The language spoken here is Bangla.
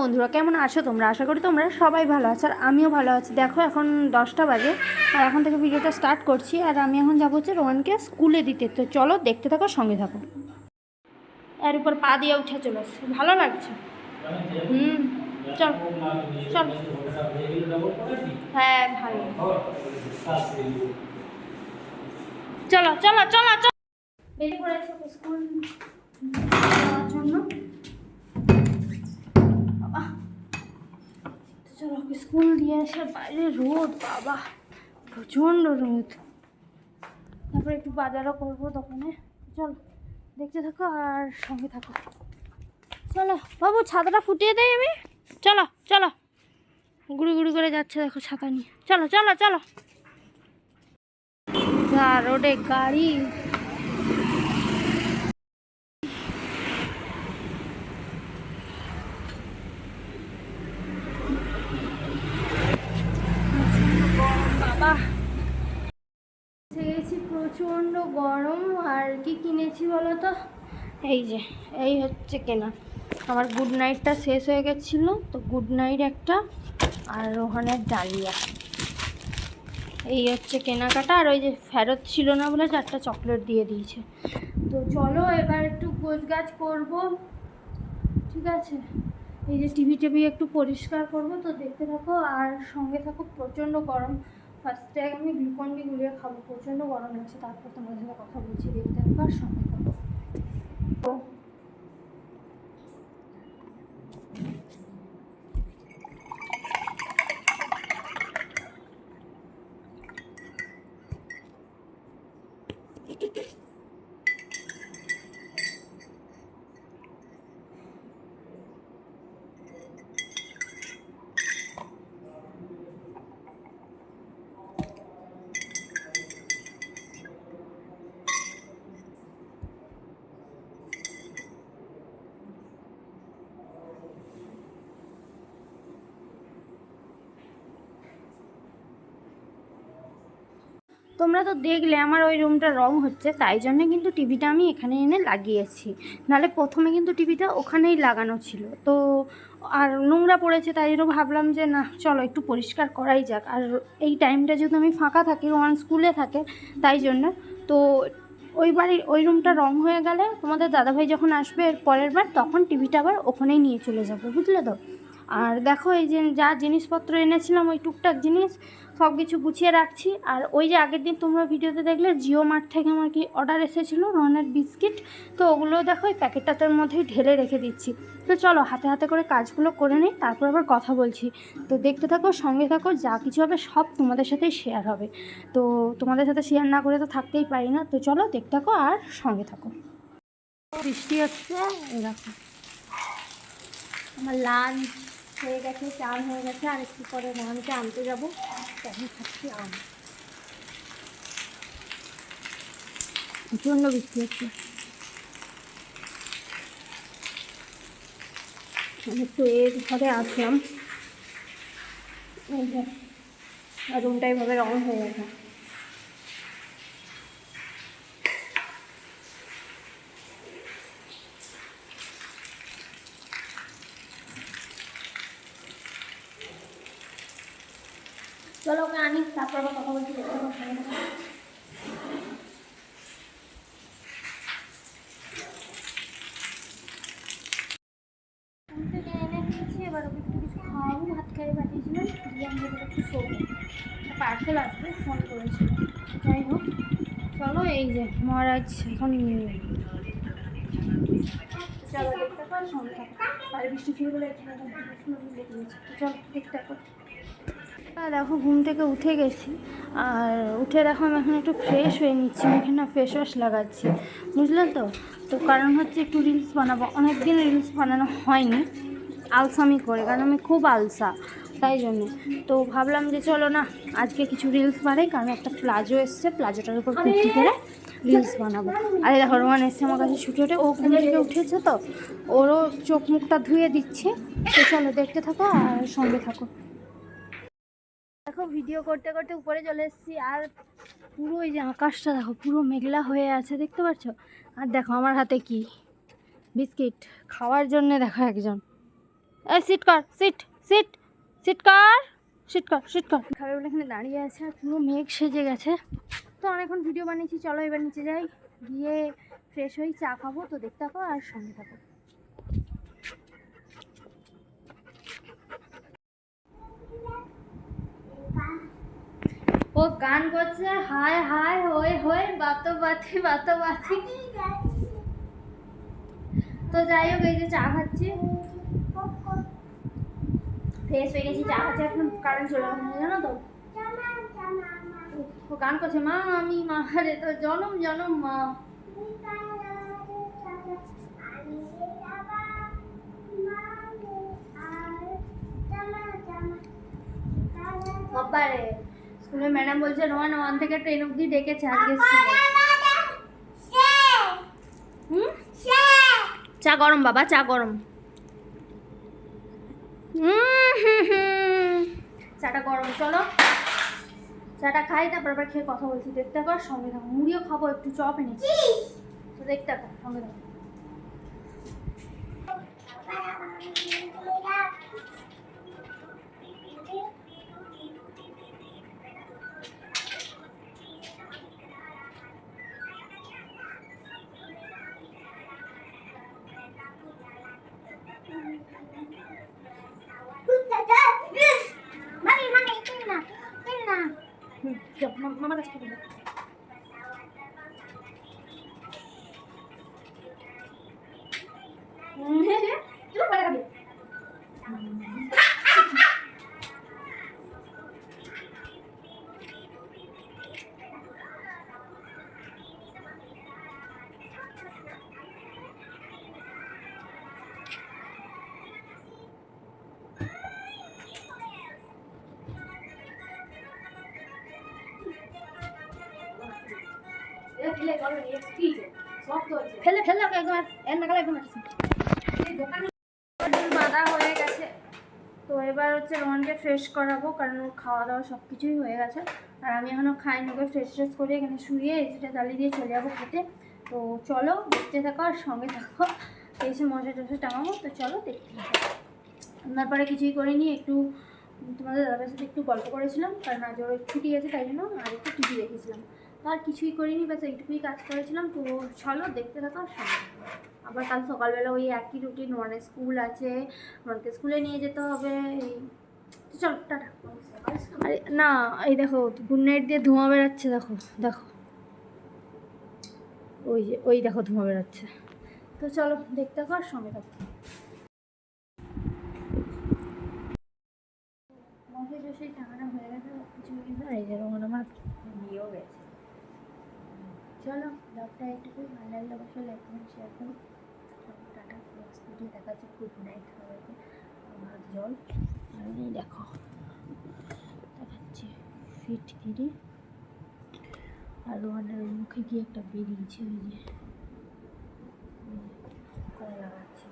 বন্ধুরা, কেমন আছো তোমরা? আশা করি তোমরা সবাই ভালো আছো, আর আমিও ভালো আছি। দেখো এখন 10টা বাজে, আর এখন থেকে ভিডিওটা স্টার্ট করছি। আর আমি এখন যাবো হচ্ছে রোহানকে স্কুলে দিতে। তো চলো দেখতে থাকো, সঙ্গে থাকো। এর উপর পা দিয়ে উঠে চলে আসছে, ভালো লাগছে। চল চল। হ্যাঁ ভালো। চলো চলো চলো চলো। বেরিয়ে পড়েছে স্কুল যাওয়ার জন্য। বাবা চলো, স্কুল দিয়ে আসে, বাইরে রোদ, বাবা প্রচণ্ড রোদ। তারপরে একটু বাজারও করবো দোকানে। চল দেখতে থাকো আর সঙ্গে থাকো। চলো বাবু, ছাতাটা ফুটিয়ে দেয় আমি। চলো চলো, গুড়ি গুড়ি করে যাচ্ছে দেখো ছাতা নিয়ে। চলো চলো চলো। যা রোডে গাড়ি। বাবা গেছি, প্রচণ্ড গরম। আর কি কিনেছি বলো তো? এই হচ্ছে কেনা। আমার গুড নাইটটা শেষ হয়ে গেছিলো, তো গুড নাইট একটা, আর রোহানের ডালিয়া। এই হচ্ছে কেনাকাটা। আর ওই যে ফেরত ছিল না বলে 4টা চকলেট দিয়ে দিয়েছে। তো চলো এবার একটু গোছগাছ করবো, ঠিক আছে? এই যে টিভি একটু পরিষ্কার করবো, তো দেখতে থাকো আর সঙ্গে থাকো। প্রচণ্ড গরম। ফার্স্টে আমি গ্লুকন-ডি গুলিয়ে খাবো, প্রচণ্ড গরম লাগছে। তারপর তোমাদের সাথে কথা বলছি, দেখতে থাকো আর সঙ্গে থাকো। তোমরা তো দেখলে আমার ওই রুমটা রং হচ্ছে, তাই জন্য কিন্তু টিভিটা আমি এখানে এনে লাগিয়েছি। নাহলে প্রথমে কিন্তু টিভিটা ওখানেই লাগানো ছিল। তো আর নোংরা পড়েছে, তাই জন্য ভাবলাম যে না চলো একটু পরিষ্কার করাই যাক। আর এই টাইমটা যেহেতু আমি ফাঁকা থাকি, রোহান স্কুলে থাকে, তাই জন্য। তো ওই রুমটা রং হয়ে গেলে তোমাদের দাদাভাই যখন আসবে এর পরের বার, তখন টিভিটা আবার ওখানেই নিয়ে চলে যাবো, বুঝলে তো? আর দেখো এই যে যা জিনিসপত্র এনেছিলাম, ওই টুকটাক জিনিস সব কিছু গুছিয়ে রাখছি। আর ওই যে আগের দিন তোমরা ভিডিওতে দেখলে জিও মার্ট থেকে আমার কি অর্ডার এসেছিলো, রনের বিস্কিট, তো ওগুলো দেখো ওই প্যাকেটটার মধ্যেই ঢেলে রেখে দিচ্ছি। তো চলো হাতে হাতে করে কাজগুলো করে নিই, তারপর আবার কথা বলছি। তো দেখতে থাকো, সঙ্গে থাকো, যা কিছু হবে সব তোমাদের সাথেই শেয়ার হবে। তো তোমাদের সাথে শেয়ার না করে তো থাকতেই পারি না। তো চলো দেখতে থাকো আর সঙ্গে থাকো। বৃষ্টি হচ্ছে, এরকম। আমার লাঞ্চ হয়ে গেছে, চান হয়ে গেছে। আর একটু পরে রোহানকে আনতে যাবো। তখন খাচ্ছি আম। প্রচণ্ড বৃষ্টি হচ্ছে। আমি তো এর ঘরে আসলাম, আর রুমটা এইভাবে রং হয়ে গেছে। চলো ওকে আনি, তারপর আবার কথা বলছি। এবার ওকে একটু কিছু খাওয়াবো। ভাত খাইয়ে পাঠিয়েছিলাম, দিয়ে আমি একটু শোবো। পার্সেল আসবে, ফোন করেছিল। যাই হোক, চলো এই যে মহারাজ এখন চলো দেখতে পার সঙ্গে থাকো। আর বৃষ্টি শুরু হলে চলো দেখতে থাকো। দেখো ঘুম থেকে উঠে গেছি, আর উঠে দেখো আমি এখন একটু ফ্রেশ হয়ে নিচ্ছি, এখানে ফেস ওয়াশ লাগাচ্ছি, বুঝলেন তো? তো কারণ হচ্ছে একটু রিলস বানাবো, অনেক দিন রিলস বানানো হয়নি আলসামি করে, কারণ আমি খুব আলসা, তাই জন্যে। তো ভাবলাম যে চলো না আজকে কিছু রিলস বানাই, কারণ একটা প্লাজো এসছে, প্লাজোটার উপর কুর্তি করে রিলস বানাবো। আরে দেখো রোহান এসছে আমার কাছে ছুটে উঠে, ও ঘুম থেকে উঠেছে, তো ওরও চোখ মুখটা ধুয়ে দিচ্ছে। তো চলো দেখতে থাকো আর সঙ্গে থাকো। দেখো ভিডিও করতে করতে উপরে চলে এসেছি, আর পুরো এই যে আকাশটা দেখো পুরো মেঘলা হয়ে আছে, দেখতে পাচ্ছ? আর দেখো আমার হাতে কি বিস্কিট খাওয়ার জন্য, দেখো একজন এই সিট কর, সিট সিট সিট কর, সিট কর, সিট কর। খাবে বলে এখানে দাঁড়িয়ে আছে আর পুরো মেঘ সেজে গেছে। তো অনেকক্ষণ ভিডিও বানিয়েছি, চলো এবার নিচে যাই, গিয়ে ফ্রেশ হই, চা খাবো। তো দেখতে থাকো আর সঙ্গে থাকো। ও গান করছে, হায় হায় হয়ে হয়ে বাতো বাতি বাতো বাতি। তো যাই হোক, এই যে চা খাচ্ছি, ফ্রেশ হয়ে গেছি, চা খাচ্ছি। এখন কারেন্ট চলে গেছে জানো তো। ও গান করছে, মা আমি মা রে তো জনম জনম মা। বাবারে, স্কুলে ম্যাডাম বলছে রোহান 1 থেকে 10 অবধি ডেকেছে আজকে স্কুলে। চা গরম বাবা, চা গরম। চাটা গরম, চলো চাটা খাই, তারপর আবার খেয়ে কথা বলছি। দেখতে থাকো সঙ্গে থাকো। মুড়িও খাবো, একটু চপ এনেছি, তো দেখতে থাকো সঙ্গে থাকো। মামার কাছে থেকে ফেলে ফেলে একদম এর নাগালে একদম বাঁধা হয়ে গেছে। তো এবার হচ্ছে রোহনকে ফ্রেশ করাবো, কারণ ওর খাওয়া দাওয়া সব কিছুই হয়ে গেছে। আর আমি এখনও খাইনি, ওকে ফ্রেশ ফ্রেশ করে এখানে শুয়ে এসিটা জ্বালিয়ে দিয়ে চলে যাবো খেতে। তো চলো দেখতে থাকো আর সঙ্গে থাকো। এসে মশা টশা টাঙাবো, তো চলো দেখতে থাকো। তারপরে কিছুই করিনি, একটু তোমাদের দাদার সাথে একটু গল্প করেছিলাম, কারণ আজ ওর ছুটি আছে তাই জন্য, আর একটু টিভি দেখেছিলাম। তো আর কিছুই করিনি, ব্যাস এইটুকুই কাজ করেছিলাম। তো চলো দেখতে থাকো আর সঙ্গে থাকো। আবার কাল সকালবেলা ওই একই রুটিন, রনের স্কুল আছে, রনকে স্কুলে নিয়ে যেতে হবে। এই তো চলো টাটা। আরে না, এই দেখো গুড নাইট দিয়ে ধোঁয়া বেরোচ্ছে, দেখো দেখো, ওই যে ওই দেখো ধোঁয়া বেরোচ্ছে। তো চলো দেখতে থাকো আর সঙ্গে থাকো। মশাই টশাই টাঙানো হয়ে গেছে কিছু কিন্তু, এই যে রোহন আমার নিয়েও গেছে। চলো ব্লগটা একটুকুই ভালো লাগলে অবশ্যই লাইক কমেন্ট শেয়ার করুন। টাটা, নেক্সট ভিডিও দেখা যাচ্ছে। গুড নাইট সবাইকে। আমার জল আর এই দেখো দেখাচ্ছি ফিটকিরি, আর রোহানের মুখে গিয়ে একটা বেরিয়েছে, ওই যে লাগাচ্ছি।